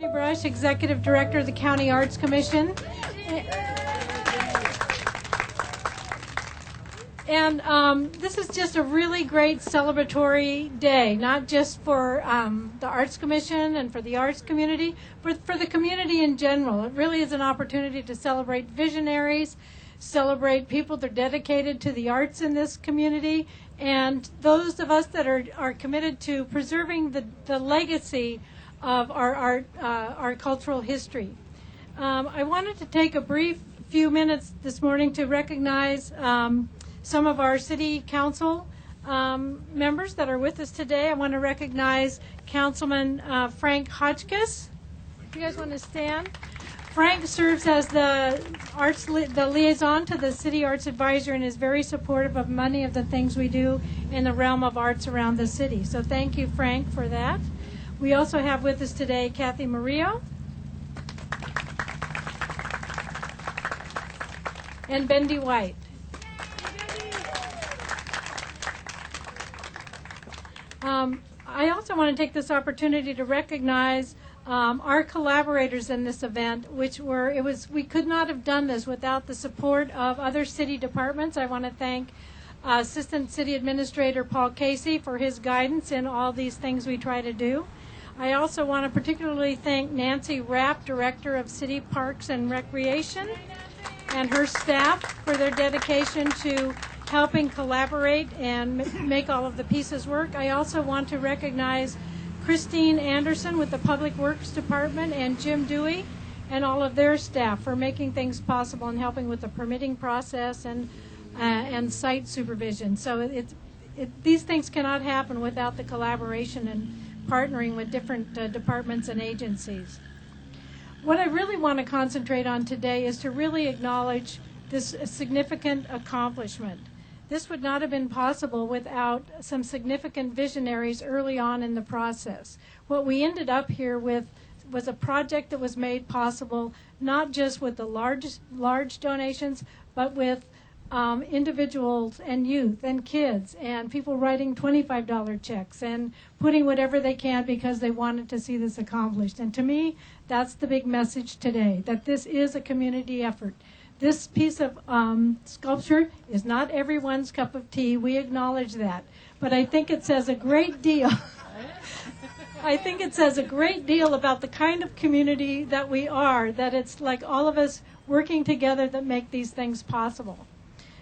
Brush, Executive Director of the County Arts Commission. And this is just a really great celebratory day, not just for the Arts Commission and for the arts community, but for the community in general. It really is an opportunity to celebrate visionaries, celebrate people that are dedicated to the arts in this community, and those of us that are committed to preserving the legacy of our art, our cultural history. I wanted to take a brief few minutes this morning to recognize some of our city council members that are with us today. I want to recognize Councilman Frank Hotchkiss. If you guys want to stand. Frank serves as the liaison to the City Arts Advisor and is very supportive of many of the things we do in the realm of arts around the city. So thank you, Frank, for that. We also have with us today Kathy Murillo and Bendy White. I also want to take this opportunity to recognize our collaborators in this event, we could not have done this without the support of other city departments. I want to thank Assistant City Administrator Paul Casey for his guidance in all these things we try to do. I also want to particularly thank Nancy Rapp, Director of City Parks and Recreation, and her staff for their dedication to helping collaborate and make all of the pieces work. I also want to recognize Christine Anderson with the Public Works Department and Jim Dewey and all of their staff for making things possible and helping with the permitting process and site supervision. So these things cannot happen without the collaboration and partnering with different departments and agencies. What I really want to concentrate on today is to really acknowledge this significant accomplishment. This would not have been possible without some significant visionaries early on in the process. What we ended up here with was a project that was made possible not just with the large donations, but with individuals and youth and kids and people writing $25 checks and putting whatever they can because they wanted to see this accomplished. And to me, that's the big message today, that this is a community effort. This piece of sculpture is not everyone's cup of tea. We acknowledge that. But I think it says a great deal. I think it says a great deal about the kind of community that we are, that it's like all of us working together that make these things possible.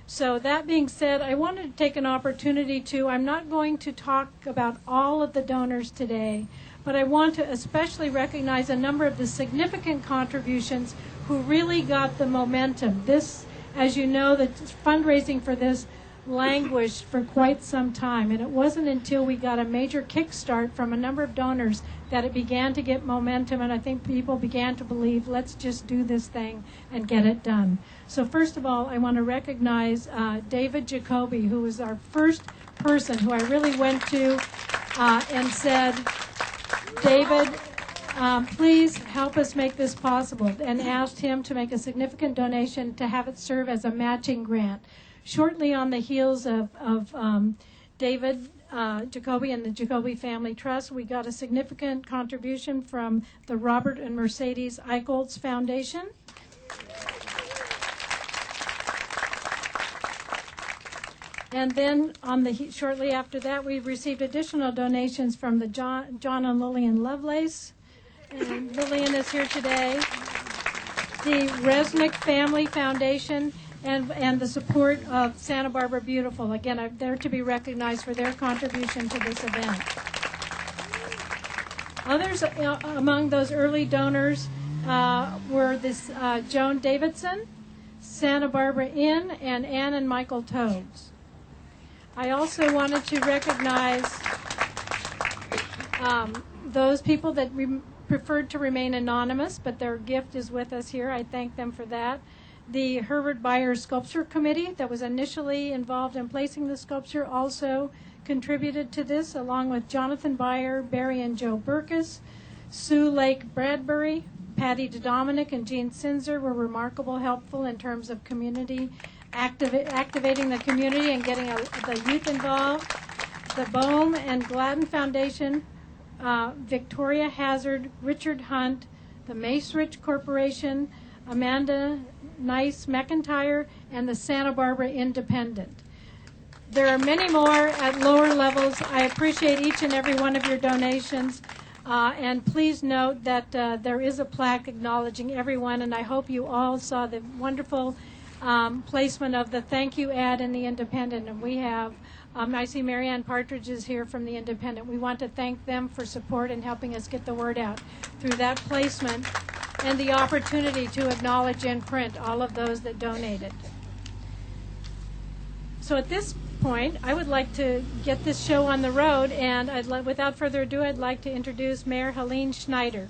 So that being said, I wanted to take an opportunity I'm not going to talk about all of the donors today, but I want to especially recognize a number of the significant contributions who really got the momentum. This, as you know, the fundraising for this languished for quite some time, and it wasn't until we got a major kickstart from a number of donors that it began to get momentum, and I think people began to believe, let's just do this thing and get it done. So first of all, I want to recognize David Jacoby, who was our first person who I really went to and said, David, please help us make this possible, and asked him to make a significant donation to have it serve as a matching grant. Shortly on the heels of David Jacoby and the Jacoby Family Trust, we got a significant contribution from the Robert and Mercedes Eicholz Foundation. And then shortly after that, we received additional donations from the John and Lillian Lovelace, and Lillian is here today, the Resnick Family Foundation, and the support of Santa Barbara Beautiful. Again, they're to be recognized for their contribution to this event. Others among those early donors were this Joan Davidson, Santa Barbara Inn, and Ann and Michael Tobes. I also wanted to recognize those people that preferred to remain anonymous, but their gift is with us here. I thank them for that. The Herbert Beyer Sculpture Committee that was initially involved in placing the sculpture also contributed to this, along with Jonathan Beyer, Barry and Joe Burkus, Sue Lake Bradbury, Patty DeDominic, and Jean Sinzer were remarkable, helpful in terms of community activating the community and getting the youth involved. The Bohm and Gladden Foundation Victoria Hazard, Richard Hunt, the Mace Rich Corporation, Amanda Nice McIntyre, and the Santa Barbara Independent. There are many more at lower levels. I appreciate each and every one of your donations. And please note that there is a plaque acknowledging everyone, and I hope you all saw the wonderful placement of the thank you ad in the Independent. And we have, I see Marianne Partridge is here from the Independent. We want to thank them for support and helping us get the word out through that placement and the opportunity to acknowledge in print all of those that donated. So at this point, I would like to get this show on the road, and without further ado, I'd like to introduce Mayor Helene Schneider.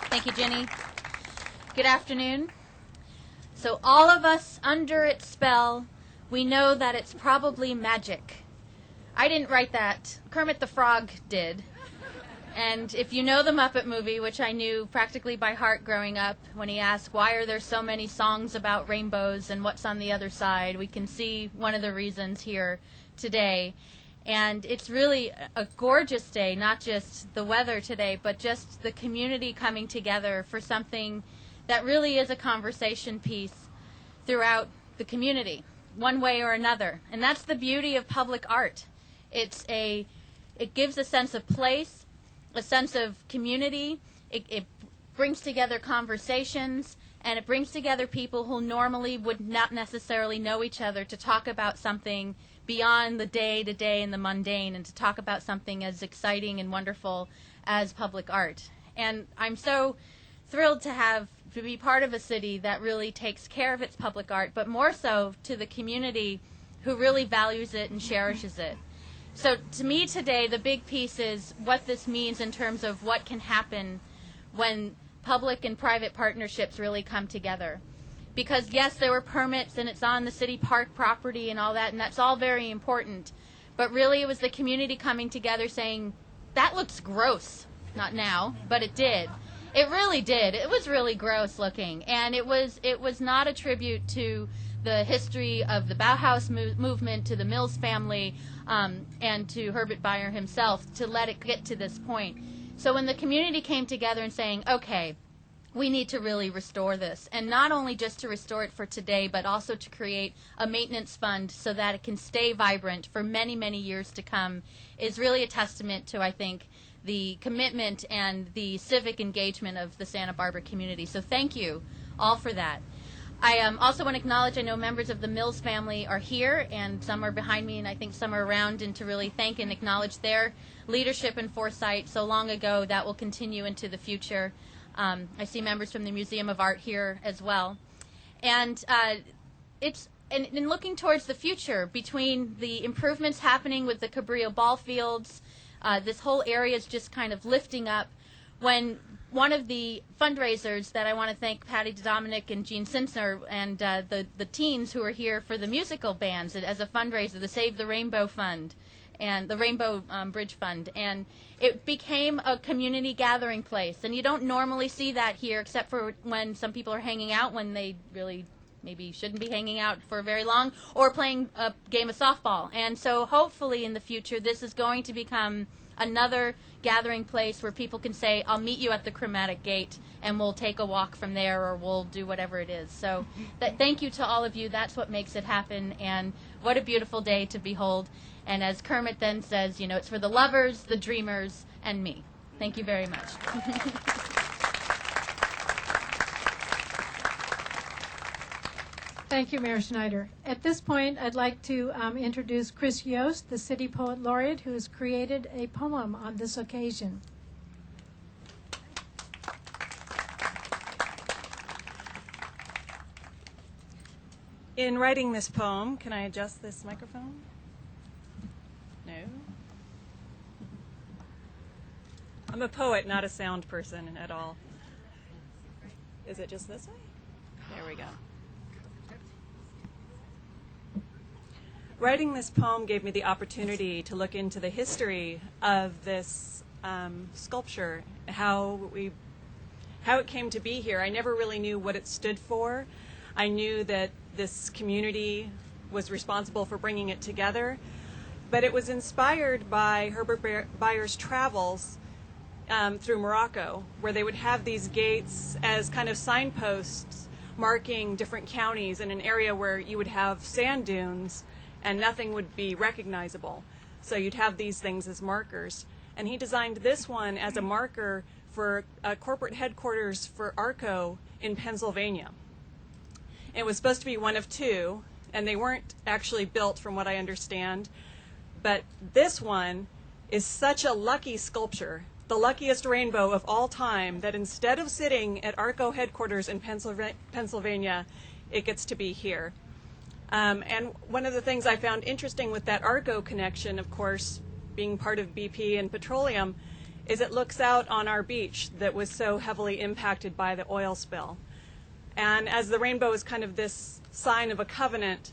Thank you, Jenny. Good afternoon. So all of us under its spell, we know that it's probably magic. I didn't write that. Kermit the Frog did. And if you know the Muppet movie, which I knew practically by heart growing up, when he asked, why are there so many songs about rainbows and what's on the other side, we can see one of the reasons here today. And it's really a gorgeous day, not just the weather today, but just the community coming together for something that really is a conversation piece throughout the community, one way or another. And that's the beauty of public art. It gives a sense of place, a sense of community. It brings together conversations, and it brings together people who normally would not necessarily know each other to talk about something beyond the day-to-day and the mundane, and to talk about something as exciting and wonderful as public art. And I'm so thrilled to be part of a city that really takes care of its public art, but more so to the community who really values it and cherishes it. So to me today, the big piece is what this means in terms of what can happen when public and private partnerships really come together. Because yes, there were permits and it's on the city park property and all that, and that's all very important. But really it was the community coming together saying, that looks gross. Not now, but it did. It really did. It was really gross looking. And it was not a tribute to the history of the Bauhaus movement, to the Mills family, and to Herbert Bayer himself to let it get to this point. So when the community came together and saying, okay, we need to really restore this, and not only just to restore it for today, but also to create a maintenance fund so that it can stay vibrant for many, many years to come, is really a testament to, I think, the commitment and the civic engagement of the Santa Barbara community. So thank you all for that. I also want to acknowledge, I know members of the Mills family are here, and some are behind me, and I think some are around, and to really thank and acknowledge their leadership and foresight so long ago that will continue into the future. I see members from the Museum of Art here as well. And in looking towards the future, between the improvements happening with the Cabrillo ball fields, this whole area is just kind of lifting up. When one of the fundraisers that I want to thank Patty Dominic and Gene Sinsner and the teens who are here for the musical bands as a fundraiser, the Save the Rainbow Fund and the Rainbow Bridge Fund, and it became a community gathering place. And you don't normally see that here, except for when some people are hanging out when they really maybe shouldn't be hanging out for very long, or playing a game of softball. And so hopefully in the future this is going to become another gathering place where people can say, I'll meet you at the Chromatic gate and we'll take a walk from there, or we'll do whatever it is. So thank you to all of you. That's what makes it happen, and what a beautiful day to behold. And as Kermit then says, you know, it's for the lovers, the dreamers, and me. Thank you very much. Thank you, Mayor Schneider. At this point, I'd like to introduce Chris Yost, the City Poet Laureate, who has created a poem on this occasion. In writing this poem, can I adjust this microphone? No? I'm a poet, not a sound person at all. Is it just this way? There we go. Writing this poem gave me the opportunity to look into the history of this sculpture, how it came to be here. I never really knew what it stood for. I knew that this community was responsible for bringing it together. but it was inspired by Herbert Bayer's travels through Morocco, where they would have these gates as kind of signposts marking different counties in an area where you would have sand dunes and nothing would be recognizable. So you'd have these things as markers. And he designed this one as a marker for corporate headquarters for ARCO in Pennsylvania. It was supposed to be one of two, and they weren't actually built from what I understand. But this one is such a lucky sculpture, the luckiest rainbow of all time, that instead of sitting at ARCO headquarters in Pennsylvania, it gets to be here. And one of the things I found interesting with that ARCO connection, of course, being part of BP and petroleum, is it looks out on our beach that was so heavily impacted by the oil spill. And as the rainbow is kind of this sign of a covenant,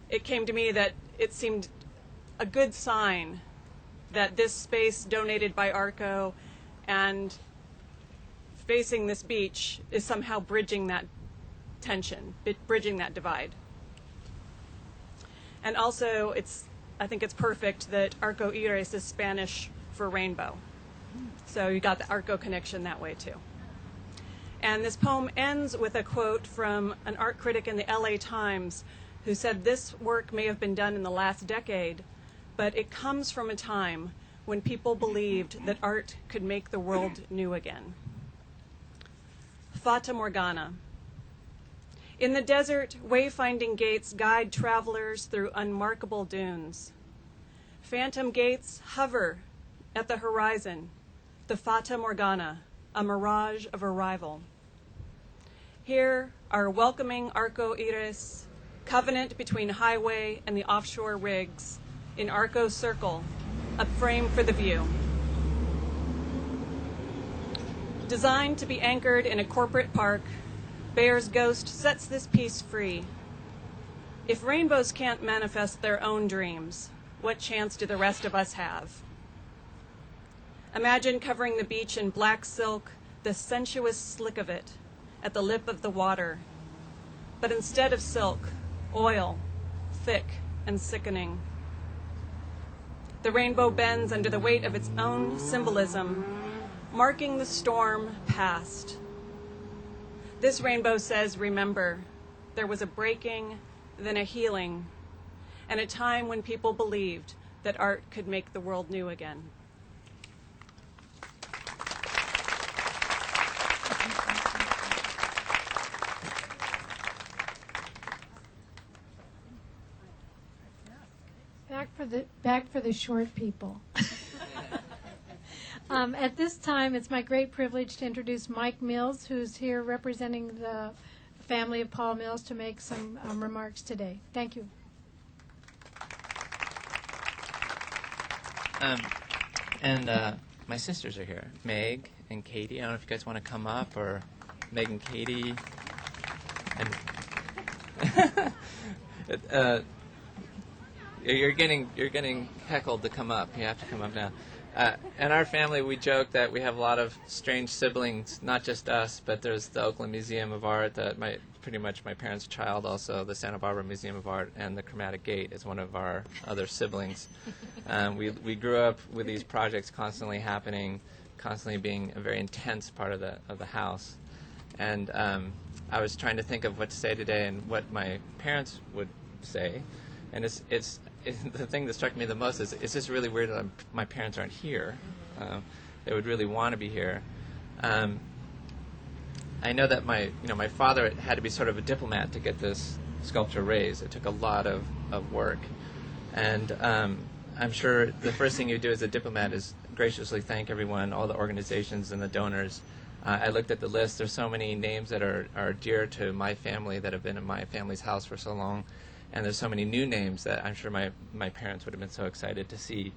it came to me that it seemed a good sign that this space donated by ARCO and facing this beach is somehow bridging that tension, bridging that divide. And also, I think it's perfect that Arco Iris is Spanish for rainbow. So you got the ARCO connection that way too. And this poem ends with a quote from an art critic in the LA Times who said, "This work may have been done in the last decade, but it comes from a time when people believed that art could make the world new again." Fata Morgana. In the desert, wayfinding gates guide travelers through unmarkable dunes. Phantom gates hover at the horizon, the Fata Morgana, a mirage of arrival. Here are welcoming Arco Iris, covenant between highway and the offshore rigs, in Arco Circle, a frame for the view. Designed to be anchored in a corporate park, Bayer's ghost sets this piece free. If rainbows can't manifest their own dreams, what chance do the rest of us have? Imagine covering the beach in black silk, the sensuous slick of it, at the lip of the water. But instead of silk, oil, thick and sickening. The rainbow bends under the weight of its own symbolism, marking the storm past. This rainbow says, remember, there was a breaking, then a healing, and a time when people believed that art could make the world new again. Back for the short people. At this time, it's my great privilege to introduce Mike Mills, who's here representing the family of Paul Mills, to make some remarks today. Thank you. My sisters are here, Meg and Katie. I don't know if you guys want to come up, or Meg and Katie. And you're getting heckled to come up. You have to come up now. In our family, we joke that we have a lot of strange siblings, not just us, but there's the Oakland Museum of Art, that pretty much my parents' child, also the Santa Barbara Museum of Art, and the Chromatic Gate is one of our other siblings. We grew up with these projects constantly happening, constantly being a very intense part of the house. And I was trying to think of what to say today and what my parents would say. And it's the thing that struck me the most is it's just really weird that my parents aren't here. They would really want to be here. I know that my father had to be sort of a diplomat to get this sculpture raised. It took a lot of work, and I'm sure the first thing you do as a diplomat is graciously thank everyone, all the organizations and the donors. I looked at the list. There's so many names that are dear to my family that have been in my family's house for so long. And there's so many new names that I'm sure my parents would have been so excited to see.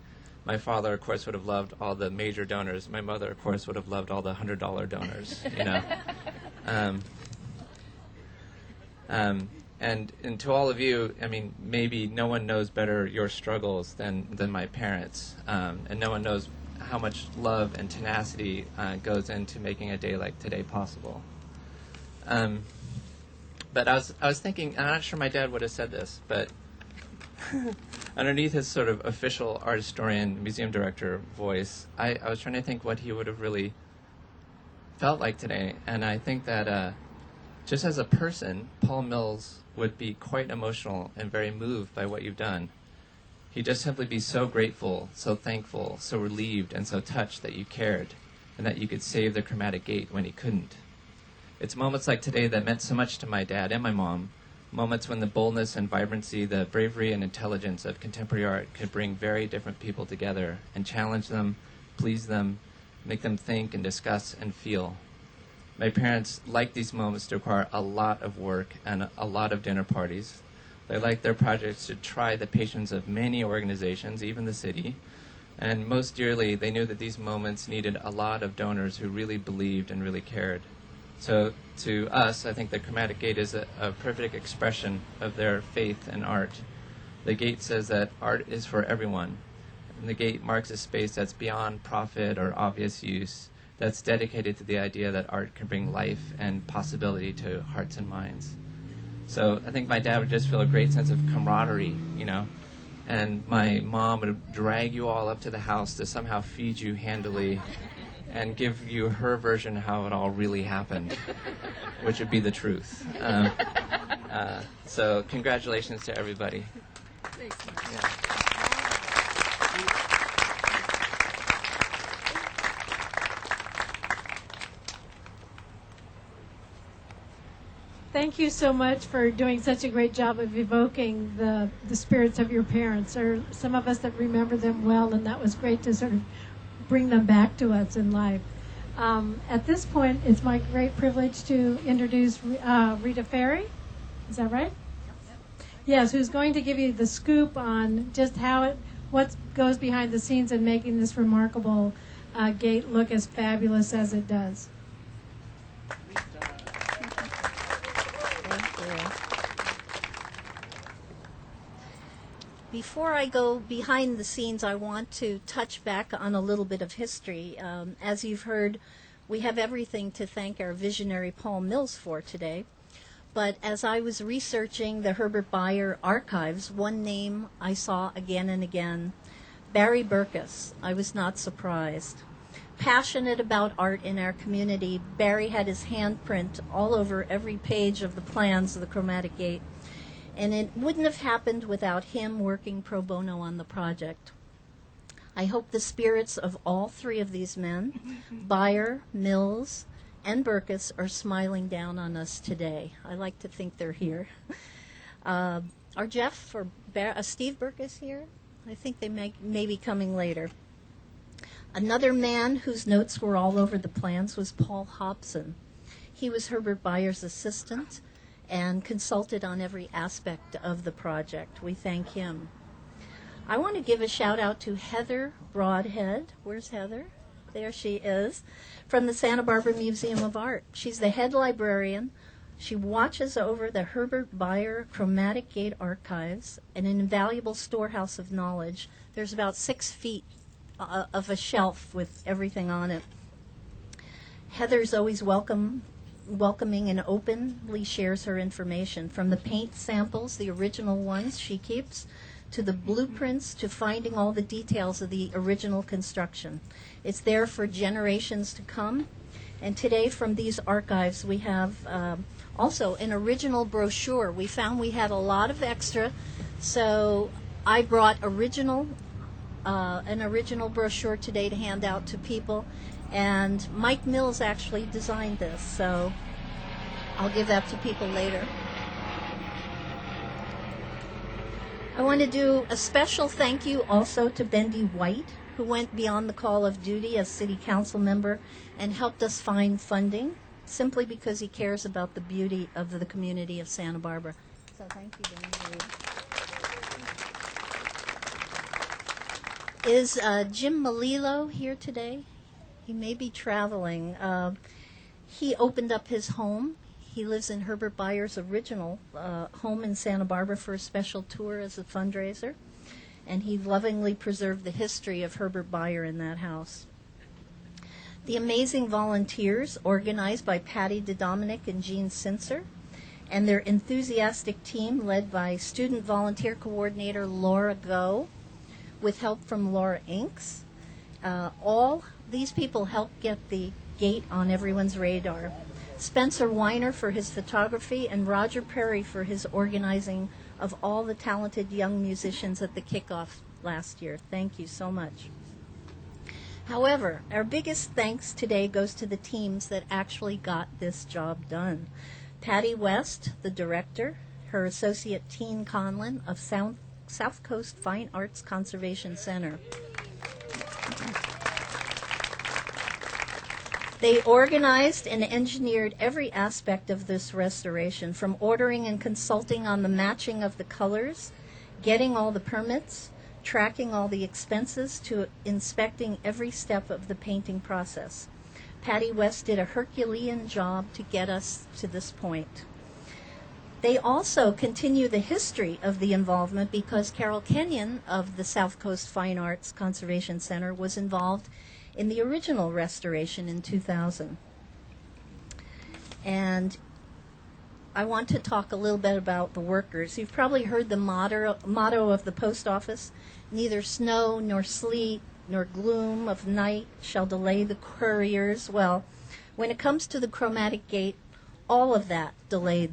My father, of course, would have loved all the major donors. My mother, of course, would have loved all the $100 donors, you know. And to all of you, I mean, maybe no one knows better your struggles than my parents. And no one knows how much love and tenacity goes into making a day like today possible. But I was thinking, and I'm not sure my dad would have said this, but underneath his sort of official art historian, museum director voice, I was trying to think what he would have really felt like today. And I think that just as a person, Paul Mills would be quite emotional and very moved by what you've done. He'd just simply be so grateful, so thankful, so relieved, and so touched that you cared, and that you could save the Chromatic Gate when he couldn't. It's moments like today that meant so much to my dad and my mom, moments when the boldness and vibrancy, the bravery and intelligence of contemporary art could bring very different people together and challenge them, please them, make them think and discuss and feel. My parents like these moments to require a lot of work and a lot of dinner parties. They like their projects to try the patience of many organizations, even the city. And most dearly, they knew that these moments needed a lot of donors who really believed and really cared. So to us, I think the Chromatic Gate is a perfect expression of their faith in art. The gate says that art is for everyone. And the gate marks a space that's beyond profit or obvious use, that's dedicated to the idea that art can bring life and possibility to hearts and minds. So I think my dad would just feel a great sense of camaraderie, and my mom would drag you all up to the house to somehow feed you handily and give you her version of how it all really happened, which would be the truth. So congratulations to everybody. Yeah. Thank you so much for doing such a great job of evoking the spirits of your parents. There are some of us that remember them well, and that was great to sort of bring them back to us in life. At this point, it's my great privilege to introduce Rita Ferry. Is that right? Yes, who's going to give you the scoop on just what goes behind the scenes in making this remarkable gate look as fabulous as it does. Before I go behind the scenes, I want to touch back on a little bit of history. As you've heard, we have everything to thank our visionary Paul Mills for today. But as I was researching the Herbert Bayer archives, one name I saw again and again, Barry Burkus. I was not surprised. Passionate about art in our community, Barry had his handprint all over every page of the plans of the Chromatic Gate. And it wouldn't have happened without him working pro bono on the project. I hope the spirits of all three of these men, Bayer, Mills, and Burkus, are smiling down on us today. I like to think they're here. Are Jeff or Steve Burkus here? I think they may be coming later. Another man whose notes were all over the plans was Paul Hobson. He was Herbert Bayer's assistant and consulted on every aspect of the project. We thank him. I want to give a shout out to Heather Broadhead. Where's Heather? There she is, from the Santa Barbara Museum of Art. She's the head librarian. She watches over the Herbert Bayer Chromatic Gate archives, an invaluable storehouse of knowledge. There's about 6 feet of a shelf with everything on it. Heather's always welcoming and openly shares her information, from the paint samples, the original ones she keeps, to the blueprints, to finding all the details of the original construction. It's there for generations to come. And today, from these archives, we have also an original brochure. We found we had a lot of extra, so I brought an original brochure today to hand out to people. And Mike Mills actually designed this, so I'll give that to people later. I want to do a special thank you also to Bendy White, who went beyond the call of duty as city council member and helped us find funding, simply because he cares about the beauty of the community of Santa Barbara. So thank you, Bendy. Is Jim Malilo here today? He may be traveling. He opened up his home. He lives in Herbert Bayer's original home in Santa Barbara for a special tour as a fundraiser. And he lovingly preserved the history of Herbert Bayer in that house. The amazing volunteers, organized by Patty DeDominic and Jean Sincer, and their enthusiastic team led by student volunteer coordinator Laura Go, with help from Laura Inks. All these people helped get the gate on everyone's radar. Spencer Weiner for his photography, and Roger Perry for his organizing of all the talented young musicians at the kickoff last year. Thank you so much. However, our biggest thanks today goes to the teams that actually got this job done. Patty West, the director, her associate Teen Conlon of South Coast Fine Arts Conservation Center. They organized and engineered every aspect of this restoration, from ordering and consulting on the matching of the colors, getting all the permits, tracking all the expenses, to inspecting every step of the painting process. Patty West did a Herculean job to get us to this point. They also continue the history of the involvement because Carol Kenyon of the South Coast Fine Arts Conservation Center was involved in the original restoration in 2000. And I want to talk a little bit about the workers. You've probably heard the motto of the post office: neither snow nor sleet nor gloom of night shall delay the couriers. Well, when it comes to the Chromatic Gate, all of that delayed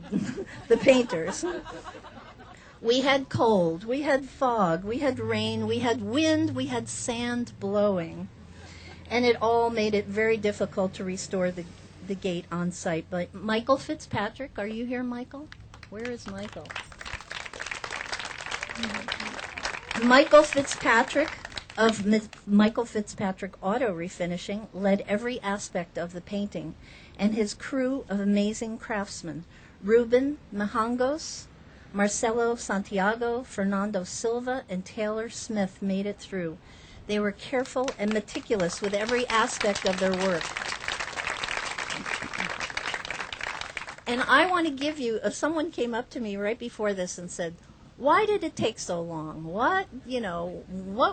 the painters. We had cold, we had fog, we had rain, we had wind, we had sand blowing. And it all made it very difficult to restore the gate on site. But Michael Fitzpatrick, are you here, Michael? Where is Michael? Michael Fitzpatrick of Michael Fitzpatrick Auto Refinishing led every aspect of the painting, and his crew of amazing craftsmen, Ruben Mijangos, Marcelo Santiago, Fernando Silva, and Taylor Smith, made it through. They were careful and meticulous with every aspect of their work. And I want to give you, someone came up to me right before this and said, why did it take so long? What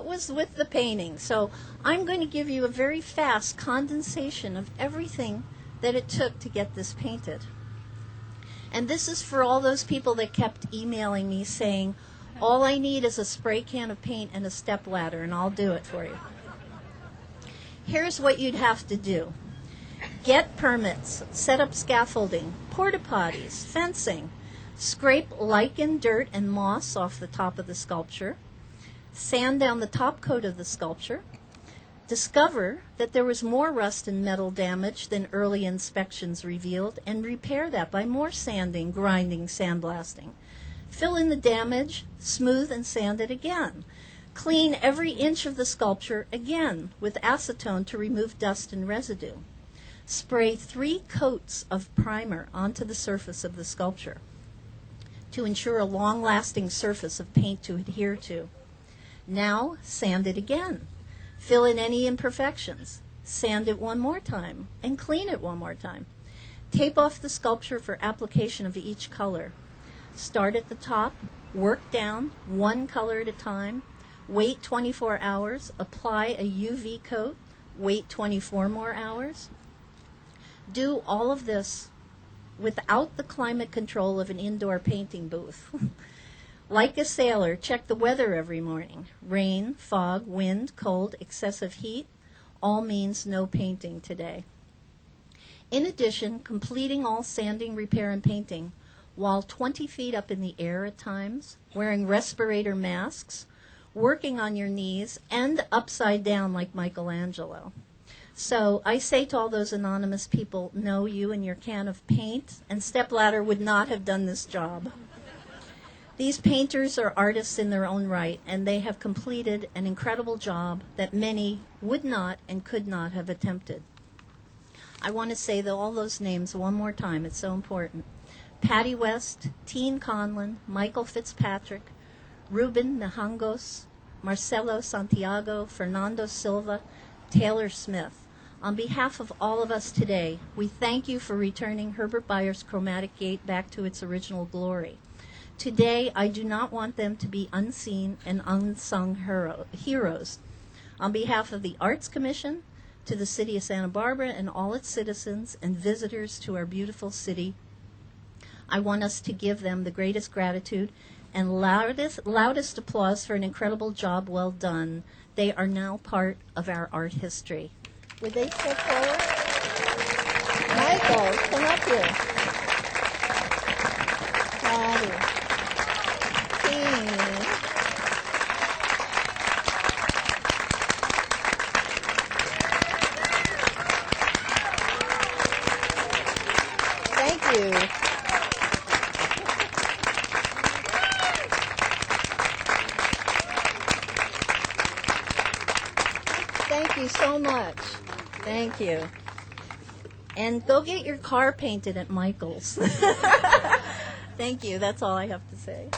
was with the painting? So I'm going to give you a very fast condensation of everything that it took to get this painted. And this is for all those people that kept emailing me saying, all I need is a spray can of paint and a step ladder, and I'll do it for you. Here's what you'd have to do. Get permits, set up scaffolding, porta potties, fencing, scrape lichen, dirt, and moss off the top of the sculpture, sand down the top coat of the sculpture, discover that there was more rust and metal damage than early inspections revealed, and repair that by more sanding, grinding, sandblasting. Fill in the damage, smooth and sand it again. Clean every inch of the sculpture again with acetone to remove dust and residue. Spray 3 coats of primer onto the surface of the sculpture to ensure a long-lasting surface of paint to adhere to. Now, sand it again. Fill in any imperfections. Sand it one more time, and clean it one more time. Tape off the sculpture for application of each color. Start at the top, work down, one color at a time, wait 24 hours, apply a UV coat, wait 24 more hours. Do all of this without the climate control of an indoor painting booth. Like a sailor, check the weather every morning. Rain, fog, wind, cold, excessive heat, all means no painting today. In addition, completing all sanding, repair, and painting while 20 feet up in the air at times, wearing respirator masks, working on your knees, and upside down like Michelangelo. So I say to all those anonymous people, no, you and your can of paint and stepladder would not have done this job. These painters are artists in their own right, and they have completed an incredible job that many would not and could not have attempted. I want to say all those names one more time. It's so important. Patty West, Teen Conlon, Michael Fitzpatrick, Ruben Mijangos, Marcelo Santiago, Fernando Silva, Taylor Smith. On behalf of all of us today, we thank you for returning Herbert Bayer's Chromatic Gate back to its original glory. Today, I do not want them to be unseen and unsung heroes. On behalf of the Arts Commission, to the City of Santa Barbara and all its citizens and visitors to our beautiful city, I want us to give them the greatest gratitude and loudest applause for an incredible job well done. They are now part of our art history. Would they step forward? Michael, come up here. Patty. King. Thank you. Thank you so much. Thank you. And go get your car painted at Michael's. Thank you. That's all I have to say.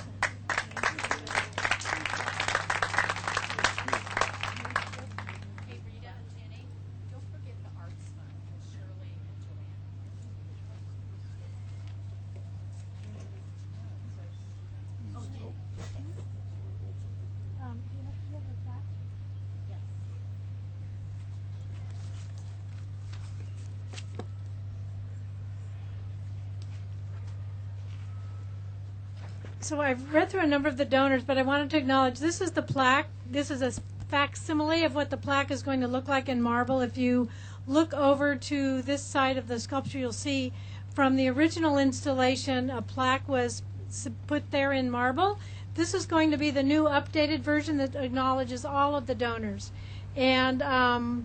So I've read through a number of the donors, but I wanted to acknowledge this is the plaque. This is a facsimile of what the plaque is going to look like in marble. If you look over to this side of the sculpture, you'll see from the original installation, a plaque was put there in marble. This is going to be the new updated version that acknowledges all of the donors. And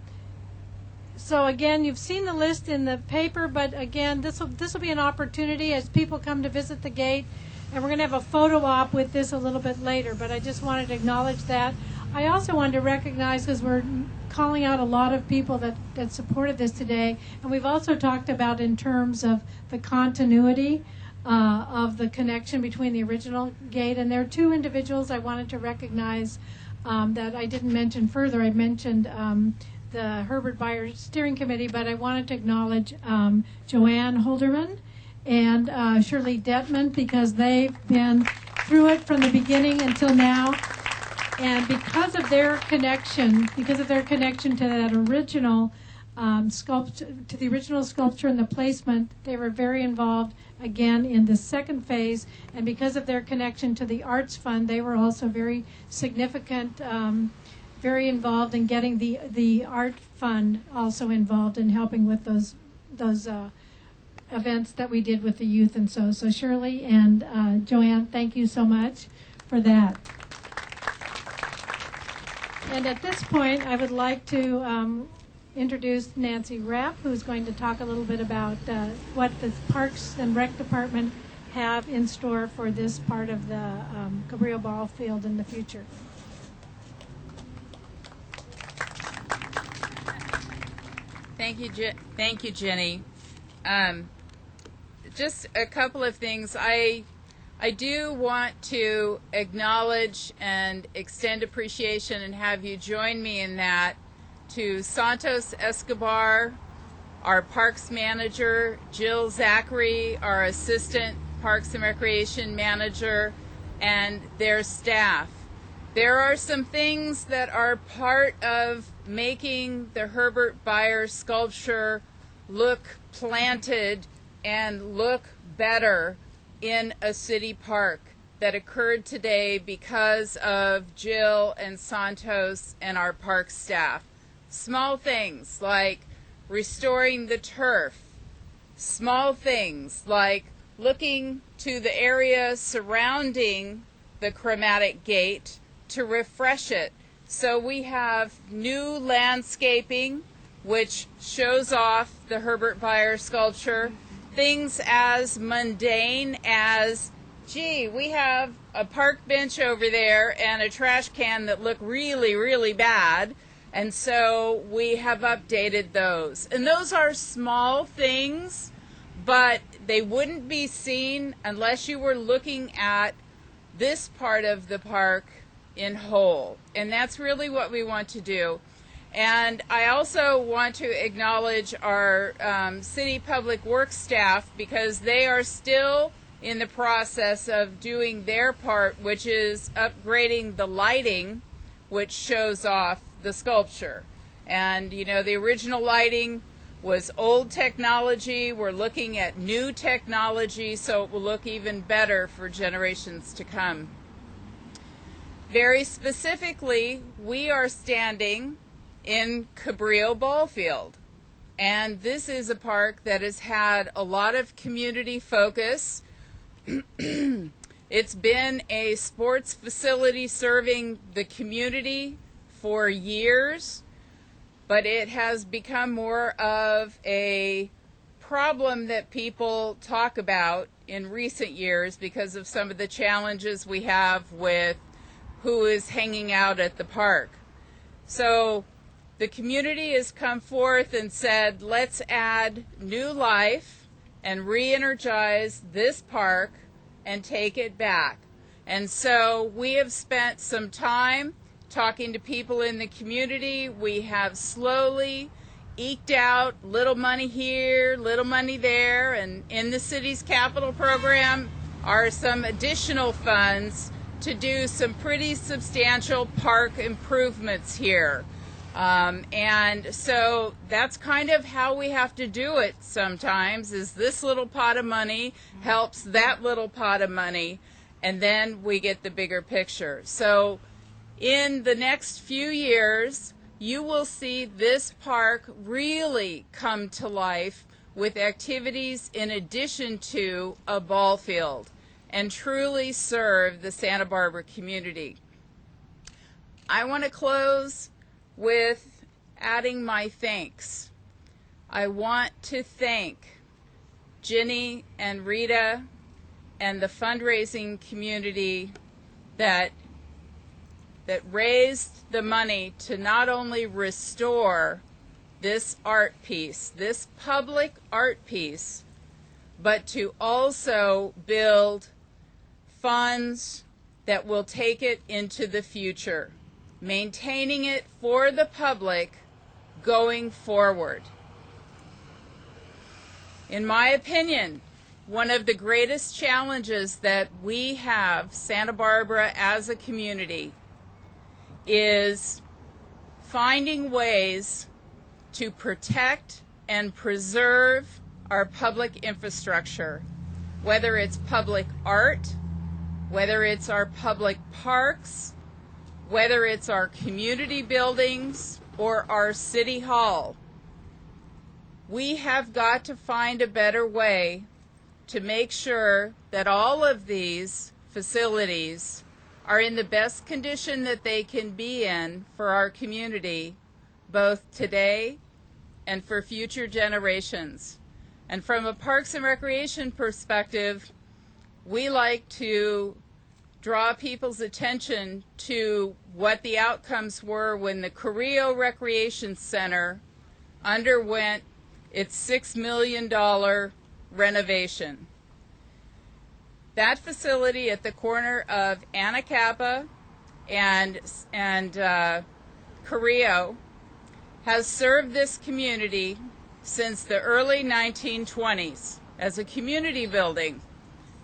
so again, you've seen the list in the paper, but again, this will be an opportunity as people come to visit the gate. And we're going to have a photo op with this a little bit later, but I just wanted to acknowledge that. I also wanted to recognize, because we're calling out a lot of people that supported this today, and we've also talked about in terms of the continuity of the connection between the original gate. And there are two individuals I wanted to recognize that I didn't mention further. I mentioned the Herbert Bayer Steering Committee, but I wanted to acknowledge Joanne Holderman and Shirley Detman, because they've been through it from the beginning until now. And because of their connection to that original sculpture and the placement, they were very involved again in the second phase. And because of their connection to the Arts Fund, they were also very significant, very involved in getting the Art Fund also involved in helping with those events that we did with the youth. And so Shirley and Joanne, thank you so much for that. And at this point, I would like to introduce Nancy Rapp, who's going to talk a little bit about what the Parks and Rec Department have in store for this part of the Cabrillo Ball Field in the future. Thank you, Jenny. Just a couple of things. I do want to acknowledge and extend appreciation and have you join me in that to Santos Escobar, our Parks Manager, Jill Zachary, our Assistant Parks and Recreation Manager, and their staff. There are some things that are part of making the Herbert Bayer sculpture look planted and look better in a city park that occurred today because of Jill and Santos and our park staff. Small things like restoring the turf, small things like looking to the area surrounding the Chromatic gate to refresh it. So we have new landscaping which shows off the Herbert Bayer sculpture. Things as mundane as, gee, we have a park bench over there and a trash can that look really, really bad. And so we have updated those. And those are small things, but they wouldn't be seen unless you were looking at this part of the park in whole. And that's really what we want to do. And I also want to acknowledge our city public works staff, because they are still in the process of doing their part, which is upgrading the lighting, which shows off the sculpture. And, you know, the original lighting was old technology. We're looking at new technology, so it will look even better for generations to come. Very specifically, we are standing in Cabrillo Ball Field. And this is a park that has had a lot of community focus. It's been a sports facility serving the community for years, but it has become more of a problem that people talk about in recent years because of some of the challenges we have with who is hanging out at the park. So the community has come forth and said, let's add new life and re-energize this park and take it back. And so we have spent some time talking to people in the community. We have slowly eked out little money here, little money there, and in the city's capital program are some additional funds to do some pretty substantial park improvements here. And so that's kind of how we have to do it sometimes, is this little pot of money helps that little pot of money, and then we get the bigger picture. So in the next few years, you will see this park really come to life with activities in addition to a ball field and truly serve the Santa Barbara community. I want to close with adding my thanks. I want to thank Ginny and Rita and the fundraising community that raised the money to not only restore this art piece, this public art piece, but to also build funds that will take it into the future, maintaining it for the public going forward. In my opinion, one of the greatest challenges that we have, Santa Barbara as a community, is finding ways to protect and preserve our public infrastructure, whether it's public art, whether it's our public parks, whether it's our community buildings or our city hall. We have got to find a better way to make sure that all of these facilities are in the best condition that they can be in for our community, both today and for future generations. And from a Parks and Recreation perspective, we like to draw people's attention to what the outcomes were when the Carrillo Recreation Center underwent its $6 million renovation. That facility at the corner of Anacapa and Carrillo has served this community since the early 1920s as a community building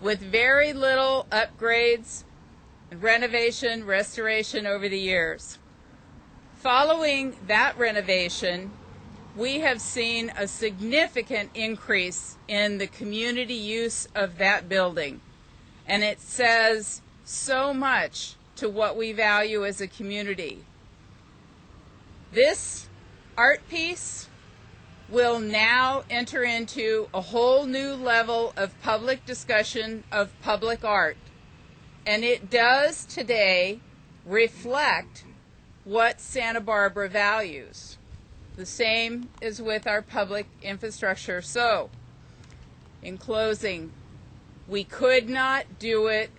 with very little upgrades, renovation, restoration over the years. Following that renovation, we have seen a significant increase in the community use of that building. And it says so much to what we value as a community. This art piece will now enter into a whole new level of public discussion of public art. And it does today reflect what Santa Barbara values. The same is with our public infrastructure. So, in closing, we could not do it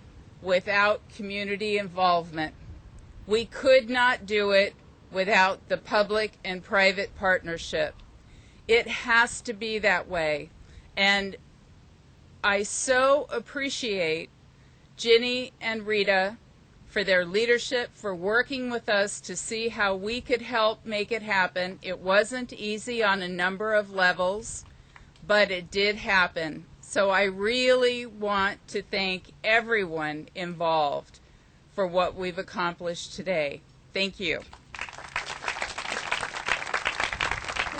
without community involvement. We could not do it without the public and private partnership. It has to be that way. And I so appreciate Ginny and Rita for their leadership, for working with us to see how we could help make it happen. It wasn't easy on a number of levels, but it did happen. So I really want to thank everyone involved for what we've accomplished today. Thank you.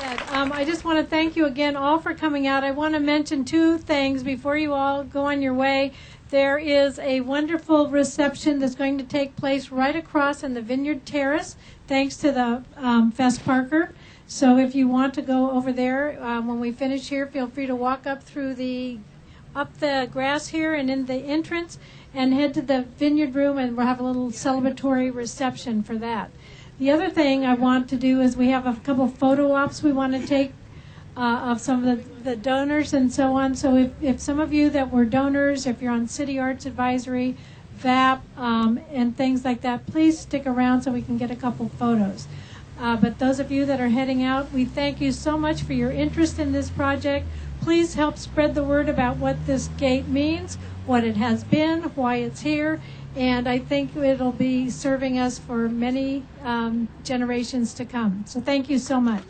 I just want to thank you again all for coming out. I want to mention two things before you all go on your way. There is a wonderful reception that's going to take place right across in the Vineyard Terrace, thanks to the Fest Parker. So if you want to go over there, when we finish here, feel free to walk up the grass here and in the entrance and head to the Vineyard Room, and we'll have a little celebratory reception for that. The other thing I want to do is we have a couple photo ops we want to take of some of the donors and so on. So if some of you that were donors, if you're on City Arts Advisory, VAP, and things like that, please stick around so we can get a couple photos. But those of you that are heading out, we thank you so much for your interest in this project. Please help spread the word about what this gate means, what it has been, why it's here, and I think it'll be serving us for many generations to come. So thank you so much.